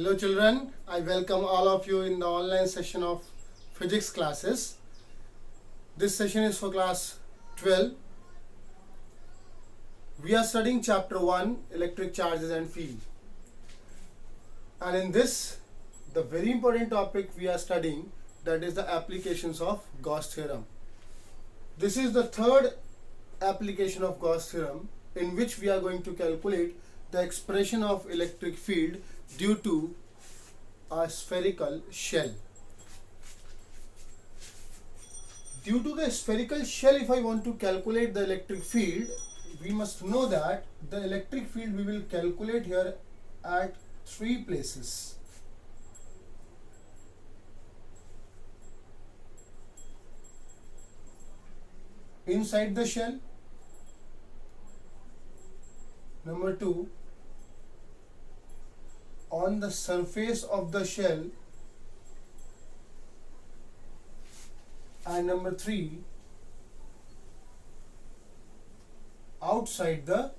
Hello children, I welcome all of you in the online session of physics classes. This session is for class 12. We are studying chapter 1, electric charges and field. And in this, the very important topic we are studying, that is the applications of Gauss theorem. This is the third application of Gauss theorem in which we are going to calculate the expression of electric field due to a spherical shell. Due to the spherical shell, if I want to calculate the electric field, we must know that the electric field we will calculate here at three places. Inside the shell, number 2, on the surface of the shell, and number 3, outside the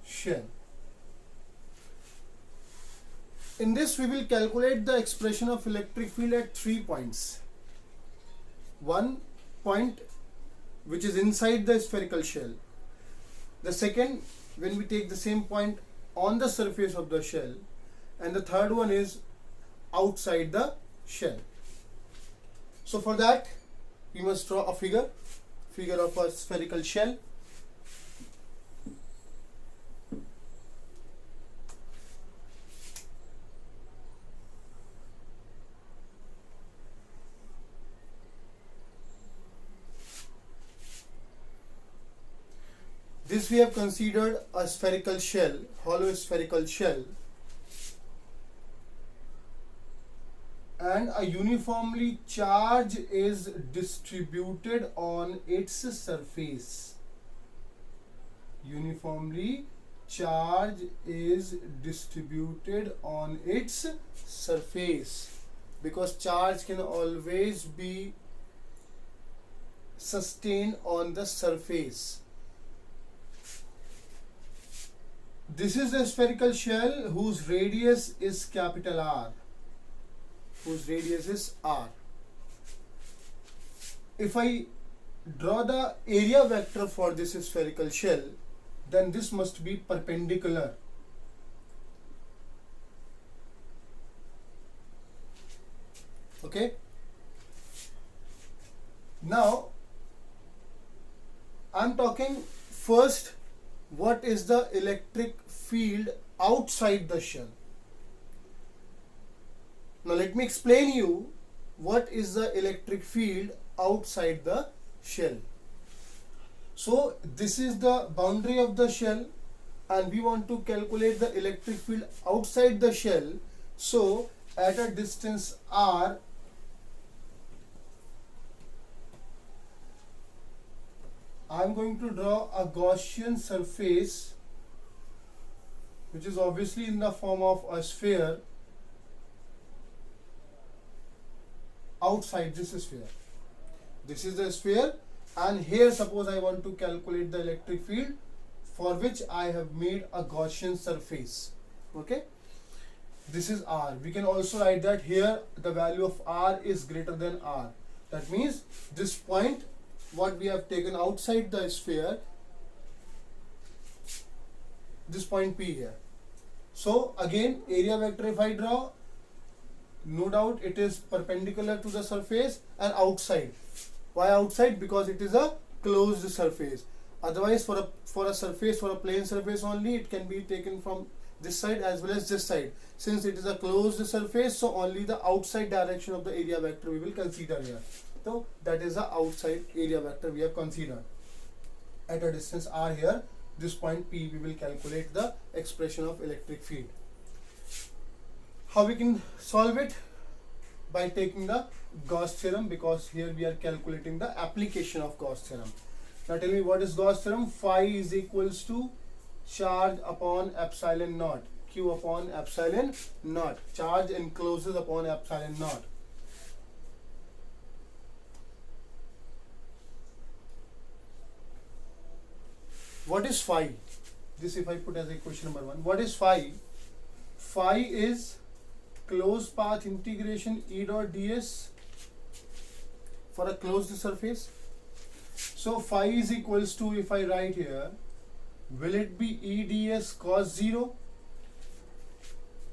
shell. In this we will calculate the expression of electric field at 3 points. One point which is inside the spherical shell. The second, when we take the same point on the surface of the shell, and the third one is outside the shell. So for that we must draw a figure of a spherical shell. This we have considered a spherical shell, hollow spherical shell, and a uniformly charge is distributed on its surface. Uniformly charge is distributed on its surface, because charge can always be sustained on the surface. This is a spherical shell whose radius is capital R. Whose radius is R. If I draw the area vector for this spherical shell, then this must be perpendicular. Okay. Now, I am talking first what is the electric field outside the shell. Now let me explain you what is the electric field outside the shell. So this is the boundary of the shell and we want to calculate the electric field outside the shell. So at a distance r, I am going to draw a Gaussian surface which is obviously in the form of a sphere outside this sphere. This is the sphere, and here suppose I want to calculate the electric field, for which I have made a Gaussian surface. Okay, this is R. We can also write that here the value of R is greater than R. That means this point what we have taken outside the sphere, this point P here. So again, area vector if I draw, no doubt it is perpendicular to the surface and outside. Why outside? Because it is a closed surface. Otherwise for a surface, for a plane surface only, it can be taken from this side as well as this side. Since it is a closed surface, so only the outside direction of the area vector we will consider here. So that is the outside area vector we have considered. At a distance r here, this point P, we will calculate the expression of electric field. How we can solve it? By taking the Gauss theorem, because here we are calculating the application of Gauss theorem. Now tell me, what is Gauss theorem? Phi is equals to charge upon epsilon naught, Q upon epsilon naught. Charge encloses upon epsilon naught. What is phi? this if I put as a question number 1. What is phi? Phi is closed path integration E dot ds for a closed surface. So phi is equals to, if I write here, will it be E ds cos 0?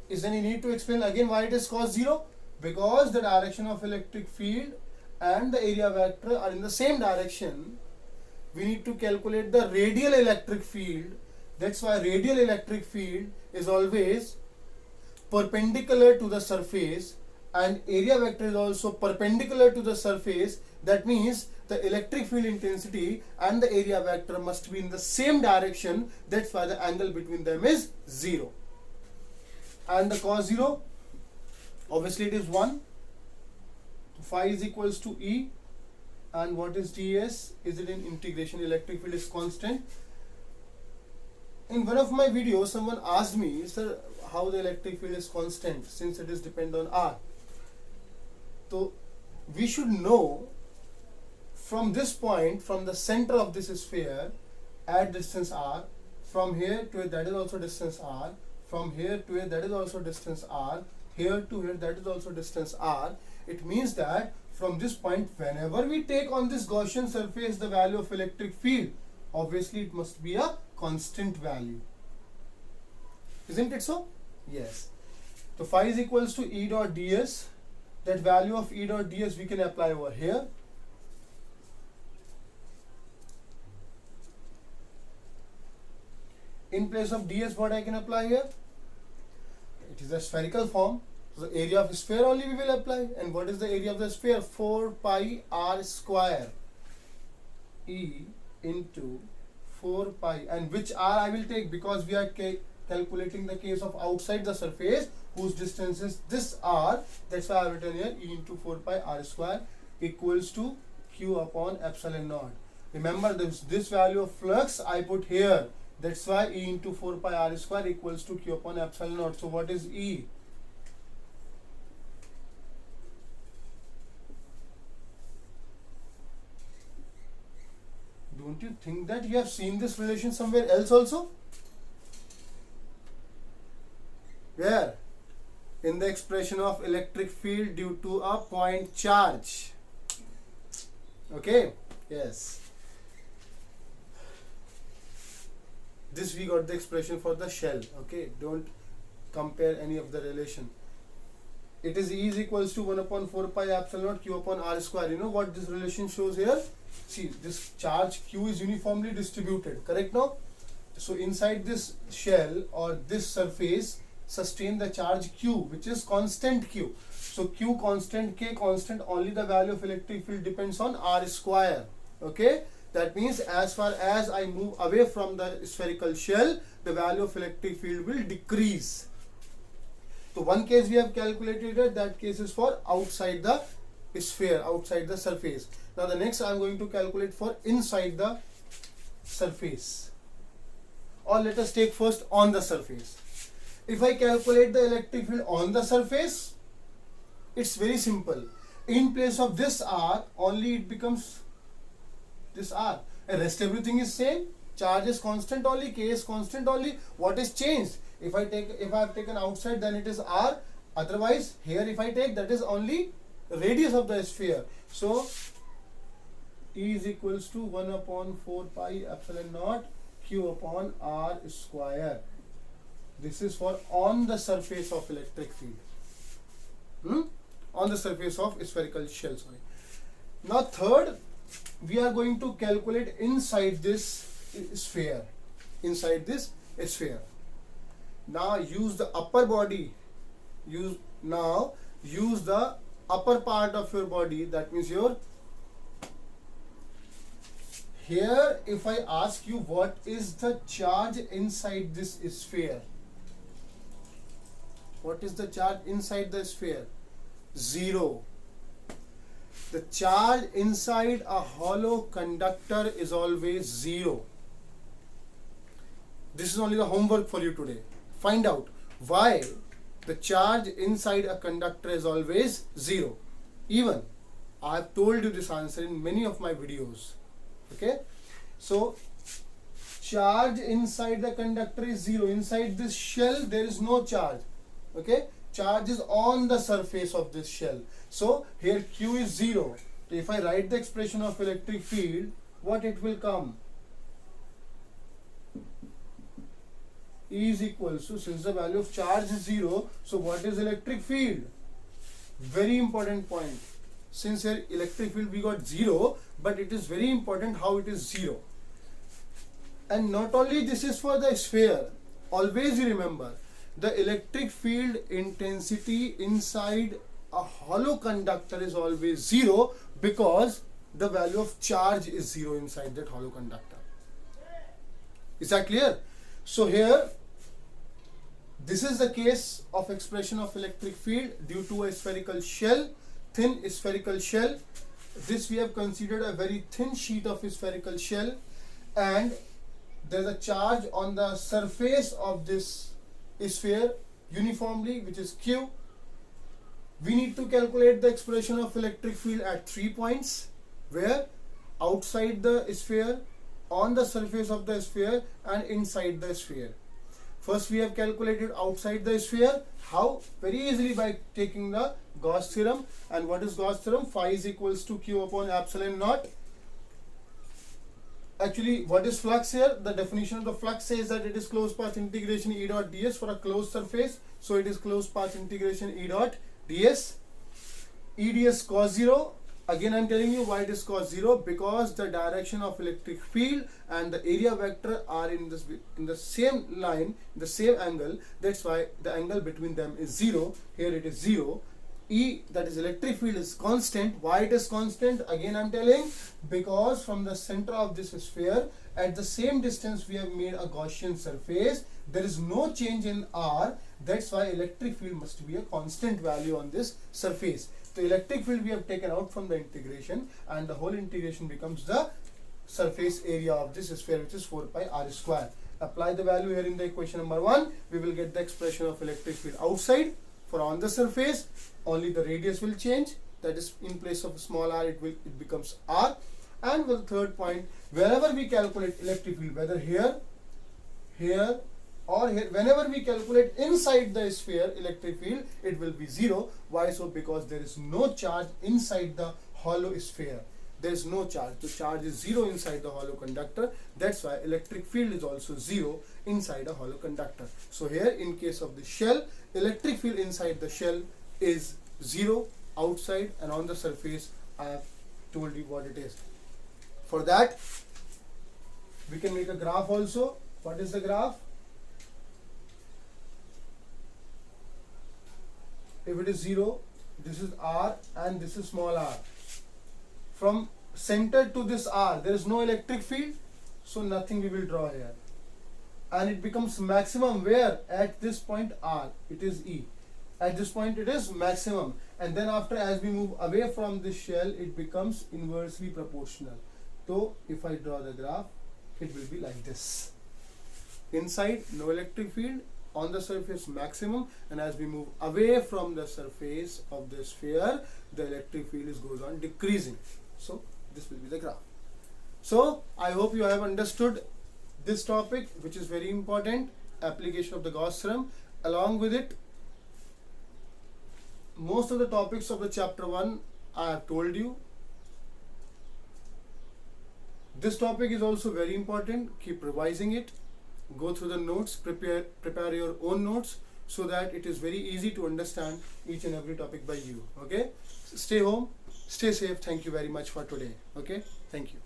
Is there any need to explain again why it is cos 0? Because the direction of electric field and the area vector are in the same direction. We need to calculate the radial electric field. That's why radial electric field is always perpendicular to the surface, and area vector is also perpendicular to the surface. That means the electric field intensity and the area vector must be in the same direction. That's why the angle between them is 0. And the cos 0, obviously it is 1. Phi is equals to E. And what is ds? Is it in integration? Electric field is constant. In one of my videos, someone asked me, sir, how the electric field is constant since it is dependent on R. So we should know from this point, from the center of this sphere at distance R, from here to here that is also distance R, from here to here that is also distance R, here to here that is also distance R. It means that from this point, whenever we take on this Gaussian surface the value of electric field, obviously it must be a constant value. Isn't it so? Yes. So phi is equals to E dot ds. That value of E dot ds we can apply over here. In place of ds, what I can apply here? It is a spherical form. So the area of sphere only we will apply. And what is the area of the sphere? 4 pi r square E into 4 pi. And which r I will take? Because we are calculating the case of outside the surface whose distance is this r. That's why I have written here E into 4 pi r square equals to q upon epsilon naught. Remember this value of flux I put here. That's why E into 4 pi r square equals to q upon epsilon naught. So what is E? Don't you think that you have seen this relation somewhere else also? Where? In the expression of electric field due to a point charge. Okay? Yes. This we got the expression for the shell. Okay? Don't compare any of the relation. It is E is equals to 1 upon 4 pi epsilon naught q upon r square. You know what this relation shows here? See, this charge q is uniformly distributed. Correct now? So inside this shell or this surface sustain the charge q, which is constant q. So q constant, k constant, only the value of electric field depends on r square. Okay? That means as far as I move away from the spherical shell, the value of electric field will decrease. So one case we have calculated, that case is for outside the sphere, outside the surface. Now the next I am going to calculate for inside the surface. Or let us take first on the surface. If I calculate the electric field on the surface, it's very simple. In place of this r, only it becomes this r. And rest everything is same. Charge is constant only, k is constant only. What is changed? If I have taken outside, then it is r. Otherwise, here if I take, that is only radius of the sphere. So E is equals to 1 upon 4 pi epsilon naught q upon r square. This is for on the surface of electric field. On the surface of spherical shell. Sorry. Now third, we are going to calculate inside this sphere. Inside this sphere. Now use the upper body. Use the upper part of your body. That means your. Here, if I ask you what is the charge inside this sphere? What is the charge inside the sphere? 0. The charge inside a hollow conductor is always 0. This is only the homework for you today. Find out why the charge inside a conductor is always 0. Even I have told you this answer in many of my videos. Okay, so charge inside the conductor is 0. Inside this shell there is no charge. Okay, charge is on the surface of this shell. So here Q is 0. So if I write the expression of electric field, what it will come? E is equals to, since the value of charge is 0, so what is electric field? Very important point. Since here electric field we got 0, but it is very important how it is 0. And not only this is for the sphere, always remember the electric field intensity inside a hollow conductor is always 0 because the value of charge is 0 inside that hollow conductor. Is that clear? So here, this is the case of expression of electric field due to a spherical shell, thin spherical shell. This we have considered a very thin sheet of spherical shell, and there is a charge on the surface of this sphere uniformly, which is Q. We need to calculate the expression of electric field at 3 points, where outside the sphere, on the surface of the sphere, and inside the sphere. First we have calculated outside the sphere. How? Very easily by taking the Gauss theorem. And what is Gauss theorem? Phi is equals to Q upon epsilon naught. Actually, what is flux here? The definition of the flux says that it is closed path integration E dot ds for a closed surface. So it is closed path integration E dot ds. E ds cos 0. Again I am telling you why it is cos 0, because the direction of electric field and the area vector are in the same line, the same angle. That's why the angle between them is 0. Here it is 0. E, that is electric field, is constant. Why it is constant? Again I am telling, because from the center of this sphere at the same distance we have made a Gaussian surface. There is no change in R. That's why electric field must be a constant value on this surface. The electric field we have taken out from the integration, and the whole integration becomes the surface area of this sphere, which is 4 pi r square. Apply the value here in the equation number 1. We will get the expression of electric field outside. For on the surface, only the radius will change. That is, in place of small r, it becomes r. And the third point, wherever we calculate electric field, whether here, here, or here, whenever we calculate inside the sphere electric field, it will be 0. Why so? Because there is no charge inside the hollow sphere. There is no charge. The charge is 0 inside the hollow conductor. That's why electric field is also 0 inside a hollow conductor. So here, in case of the shell, electric field inside the shell is 0 outside, and on the surface I have told you what it is. For that, we can make a graph also. What is the graph? If it is 0, this is R and this is small r. From center to this R, there is no electric field, so nothing we will draw here. And it becomes maximum where? At this point R, it is E. At this point it is maximum. And then after, as we move away from this shell, it becomes inversely proportional. So if I draw the graph, it will be like this. Inside, no electric field. On the surface, maximum, and as we move away from the surface of the sphere, the electric field goes on decreasing. So this will be the graph. So I hope you have understood this topic, which is very important, application of the Gauss theorem. Along with it, most of the topics of the chapter 1 I have told you. This topic is also very important. Keep revising it. Go through the notes, prepare your own notes, so that it is very easy to understand each and every topic by you. Okay, stay home, stay safe. Thank you very much for today. Okay, thank you.